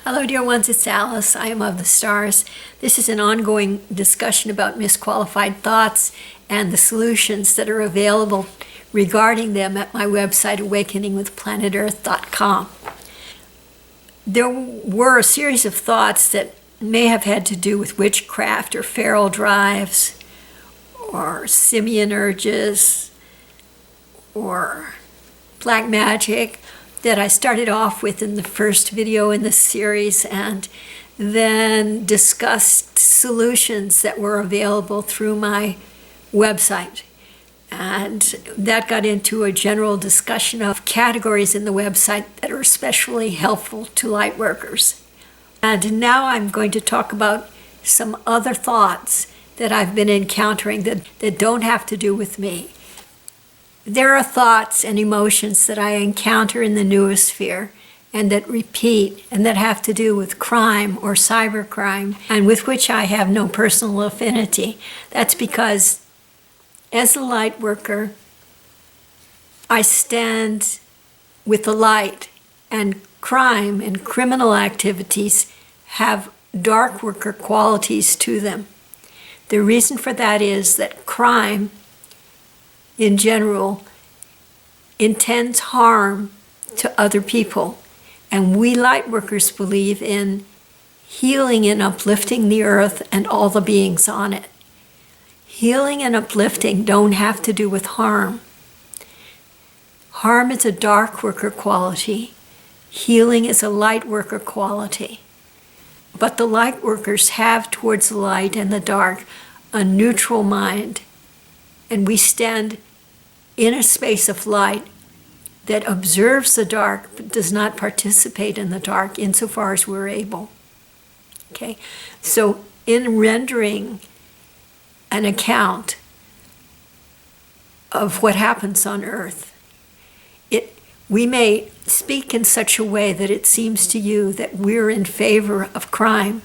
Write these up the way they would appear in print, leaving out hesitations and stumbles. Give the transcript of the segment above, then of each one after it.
Hello, dear ones, it's Alice. I am of the stars. This is an ongoing discussion about misqualified thoughts and the solutions that are available regarding them at my website, awakening-with-planet-earth.com. There were a series of thoughts that may have had to do with witchcraft or feral drives or simian urges or black magic that I started off with in the first video in this series, and then discussed solutions that were available through my website. And that got into a general discussion of categories in the website that are especially helpful to lightworkers. And now I'm going to talk about some other thoughts that I've been encountering that don't have to do with me. There are thoughts and emotions that I encounter in the noosphere and that repeat and that have to do with crime or cybercrime and with which I have no personal affinity. That's because as a light worker, I stand with the light, and crime and criminal activities have dark worker qualities to them. The reason for that is that crime in general intends harm to other people. And we lightworkers believe in healing and uplifting the earth and all the beings on it. Healing and uplifting don't have to do with harm. Harm is a dark worker quality. Healing is a light worker quality. But the light workers have towards the light and the dark a neutral mind. And we stand in a space of light that observes the dark but does not participate in the dark insofar as we're able. Okay? So in rendering an account of what happens on earth, we may speak in such a way that it seems to you that we're in favor of crime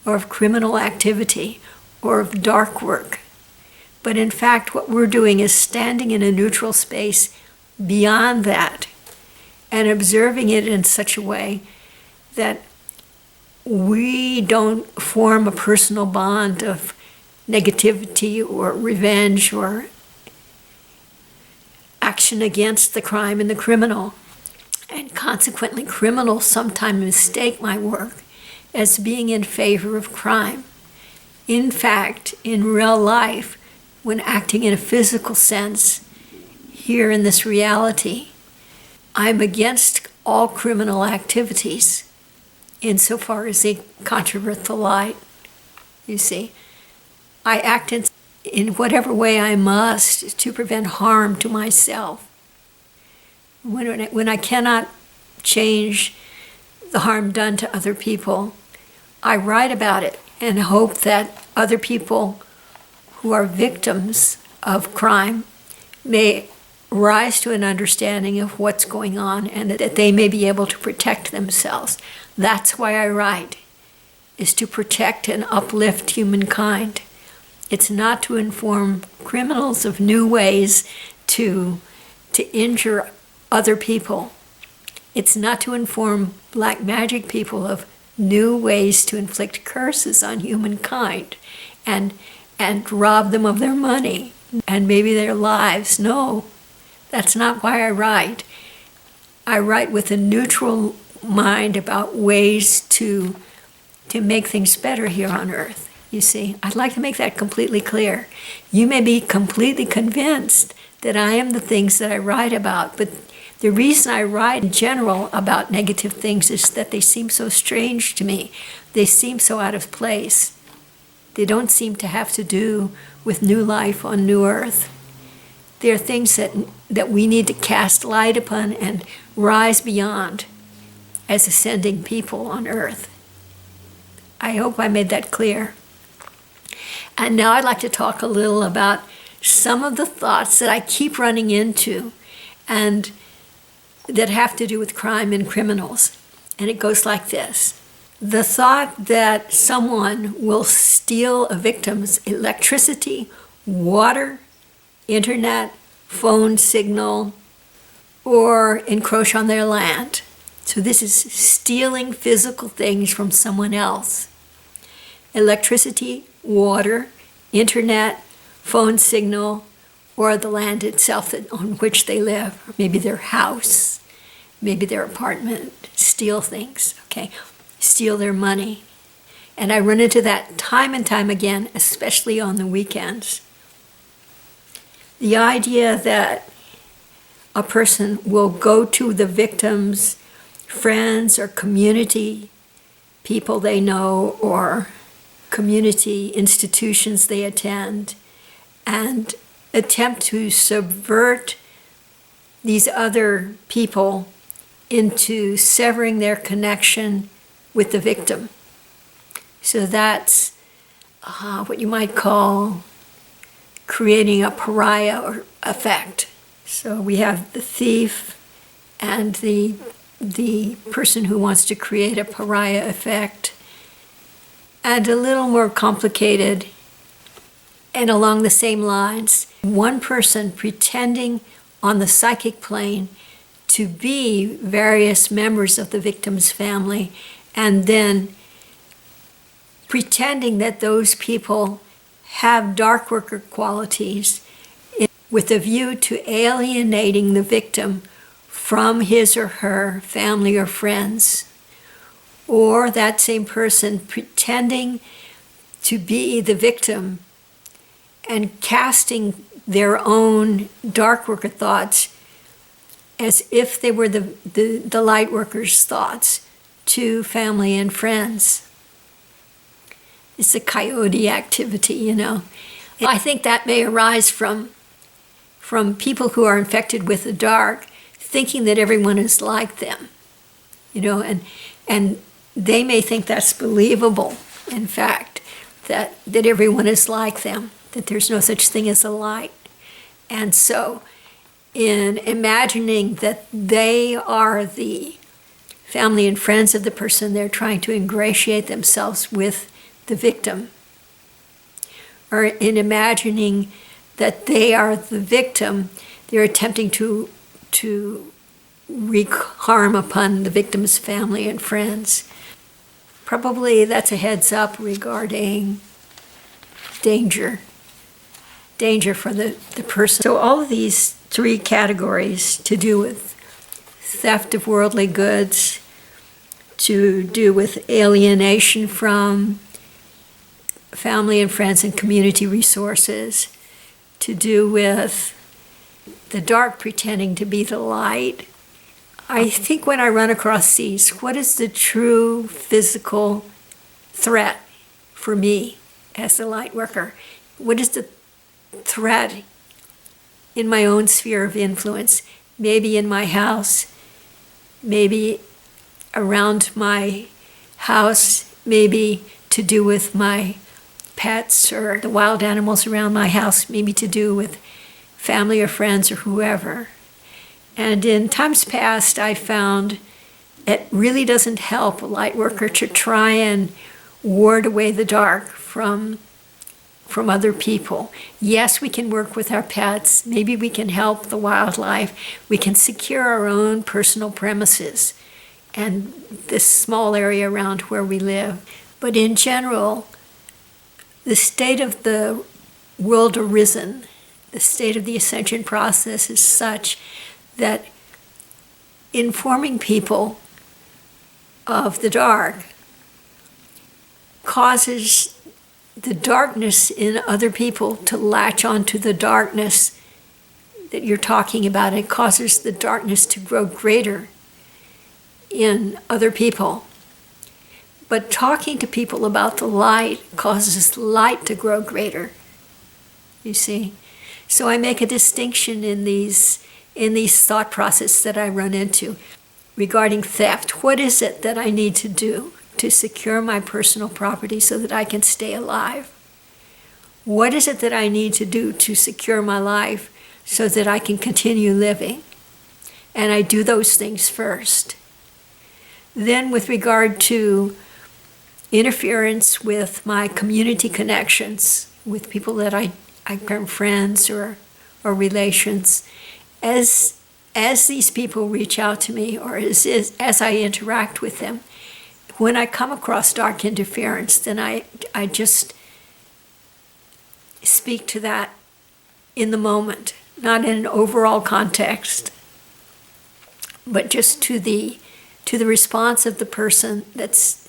or of criminal activity or of dark work. But in fact, what we're doing is standing in a neutral space beyond that and observing it in such a way that we don't form a personal bond of negativity or revenge or action against the crime and the criminal. And consequently, criminals sometimes mistake my work as being in favor of crime. In fact, in real life, when acting in a physical sense, here in this reality, I'm against all criminal activities insofar as they controvert the light. You see, I act in whatever way I must to prevent harm to myself. When I cannot change the harm done to other people, I write about it and hope that other people who are victims of crime may rise to an understanding of what's going on and that they may be able to protect themselves. That's why I write, is to protect and uplift humankind. It's not to inform criminals of new ways to injure other people. It's not to inform black magic people of new ways to inflict curses on humankind and rob them of their money and maybe their lives. No, that's not why I write. I write with a neutral mind about ways to make things better here on earth. You see, I'd like to make that completely clear. You may be completely convinced that I am the things that I write about, but the reason I write in general about negative things is that they seem so strange to me. They seem so out of place. They don't seem to have to do with new life on new earth. They're things that we need to cast light upon and rise beyond as ascending people on earth. I hope I made that clear. And now I'd like to talk a little about some of the thoughts that I keep running into and that have to do with crime and criminals. And it goes like this. The thought that someone will steal a victim's electricity, water, internet, phone signal, or encroach on their land. So this is stealing physical things from someone else. Electricity, water, internet, phone signal, or the land itself on which they live, or maybe their house, maybe their apartment. Steal things, okay? Steal their money. And I run into that time and time again, especially on the weekends. The idea that a person will go to the victim's friends or community, people they know, or community institutions they attend, and attempt to subvert these other people into severing their connection with the victim. So that's what you might call creating a pariah effect. So we have the thief and the person who wants to create a pariah effect. And a little more complicated, and along the same lines, one person pretending on the psychic plane to be various members of the victim's family, and then pretending that those people have dark worker qualities with a view to alienating the victim from his or her family or friends. Or that same person pretending to be the victim and casting their own dark worker thoughts as if they were the light workers' thoughts to family and friends. It's a coyote activity, you know. I think that may arise from people who are infected with the dark thinking that everyone is like them, you know, and they may think that's believable, in fact, that everyone is like them, that there's no such thing as a light. And so in imagining that they are the family and friends of the person, they're trying to ingratiate themselves with the victim. Or in imagining that they are the victim, they're attempting to wreak harm upon the victim's family and friends. Probably that's a heads up regarding danger for the person. So all of these three categories to do with theft of worldly goods, to do with alienation from family and friends and community resources, to do with the dark pretending to be the light. I think when I run across these, what is the true physical threat for me as a light worker? What is the threat in my own sphere of influence? Maybe in my house, maybe around my house, maybe to do with my pets or the wild animals around my house, maybe to do with family or friends or whoever. And in times past, I found it really doesn't help a light worker to try and ward away the dark from other people. Yes, we can work with our pets. Maybe we can help the wildlife. We can secure our own personal premises and this small area around where we live. But in general, the state of the world arisen, the state of the ascension process is such that informing people of the dark causes the darkness in other people to latch onto the darkness that you're talking about. It causes the darkness to grow greater in other people. But talking to people about the light causes light to grow greater, you see. So I make a distinction in these thought processes that I run into regarding theft. What is it that I need to do to secure my personal property so that I can stay alive? What is it that I need to do to secure my life so that I can continue living? And I do those things first. Then with regard to interference with my community connections, with people that I term friends or relations, as as these people reach out to me, or as I interact with them, when I come across dark interference, then I just speak to that in the moment, not in an overall context, but just to the response of the person that's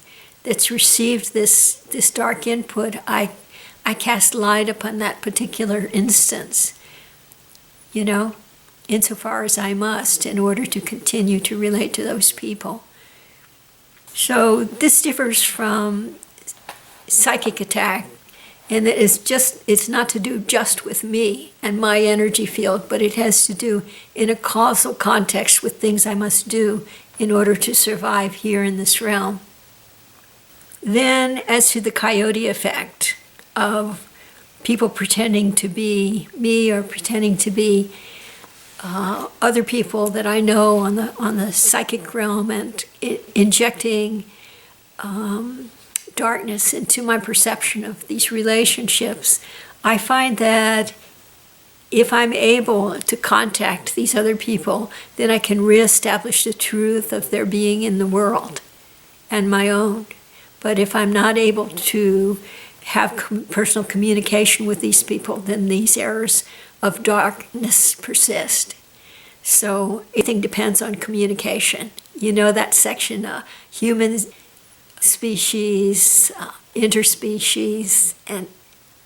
received this dark input. I cast light upon that particular instance, insofar as I must, in order to continue to relate to those people. So this differs from psychic attack, and it's not to do just with me and my energy field, but it has to do in a causal context with things I must do in order to survive here in this realm. Then, as to the coyote effect of people pretending to be me or pretending to be other people that I know on the psychic realm, and injecting darkness into my perception of these relationships, I find that if I'm able to contact these other people, then I can reestablish the truth of their being in the world and my own. But if I'm not able to have personal communication with these people, then these errors of darkness persist. So everything depends on communication. That section, human species, interspecies, and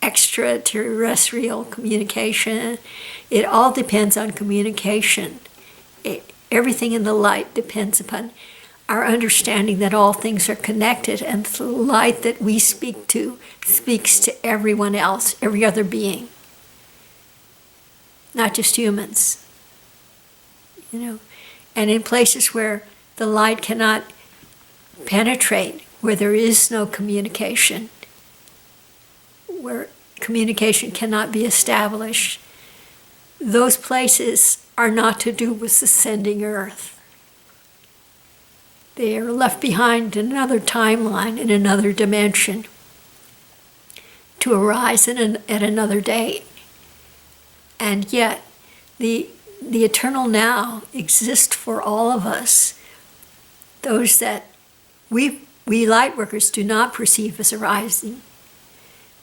extraterrestrial communication, it all depends on communication. Everything in the light depends upon our understanding that all things are connected, and the light that we speak to speaks to everyone else, every other being, not just humans. And in places where the light cannot penetrate, where there is no communication, where communication cannot be established, those places are not to do with ascending Earth. They are left behind in another timeline, in another dimension, to arise at another date. And yet, the eternal now exists for all of us. Those that we Lightworkers do not perceive as arising.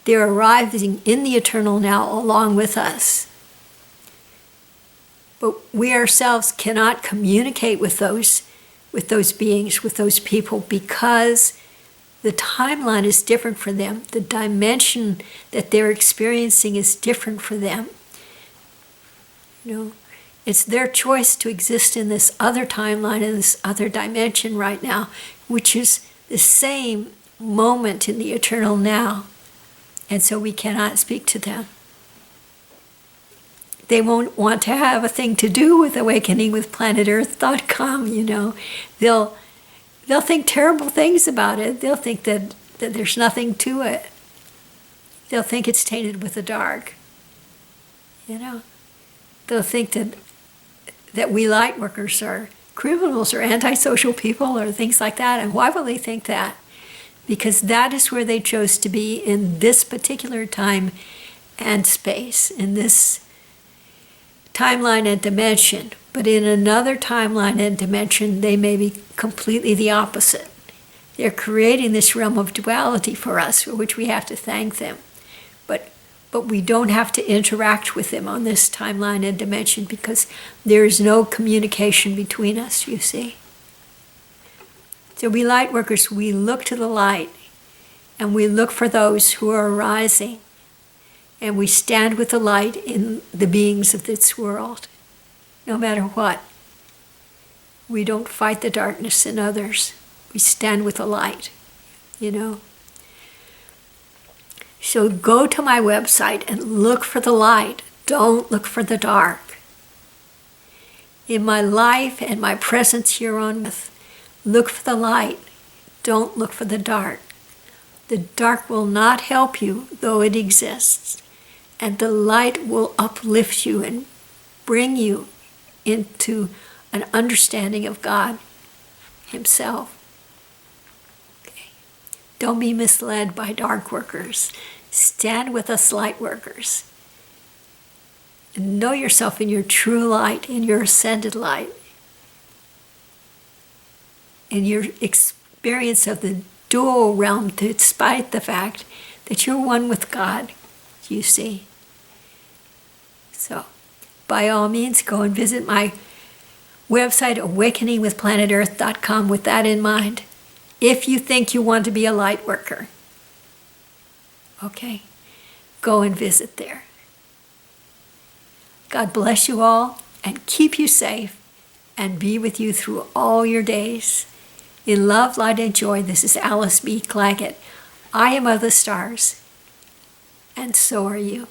They're arriving in the eternal now along with us. But we ourselves cannot communicate with those beings, with those people, because the timeline is different for them. The dimension that they're experiencing is different for them. It's their choice to exist in this other timeline, in this other dimension right now, which is the same moment in the eternal now. And so we cannot speak to them. They won't want to have a thing to do with awakeningbwithplanetearth.com, They'll think terrible things about it. They'll think that there's nothing to it. They'll think it's tainted with the dark. They'll think that we Lightworkers are criminals or antisocial people or things like that. And why will they think that? Because that is where they chose to be in this particular time and space, in this timeline and dimension. But in another timeline and dimension, they may be completely the opposite. They're creating this realm of duality for us, for which we have to thank them. But we don't have to interact with them on this timeline and dimension because there is no communication between us, you see. So we Lightworkers, we look to the light, and we look for those who are arising, and we stand with the light in the beings of this world, no matter what. We don't fight the darkness in others. We stand with the light, So go to my website and look for the light. Don't look for the dark. In my life and my presence here on earth, look for the light. Don't look for the dark. The dark will not help you, though it exists. And the light will uplift you and bring you into an understanding of God Himself. Don't be misled by dark workers. Stand with us Lightworkers. and know yourself in your true light, in your ascended light, in your experience of the dual realm, despite the fact that you're one with God, you see. So, by all means, go and visit my website, awakeningwithplanetearth.com, with that in mind, if you think you want to be a light worker. Okay, go and visit there. God bless you all and keep you safe and be with you through all your days. In love, light, and joy, this is Alice B. Clagett. I am of the stars, and so are you.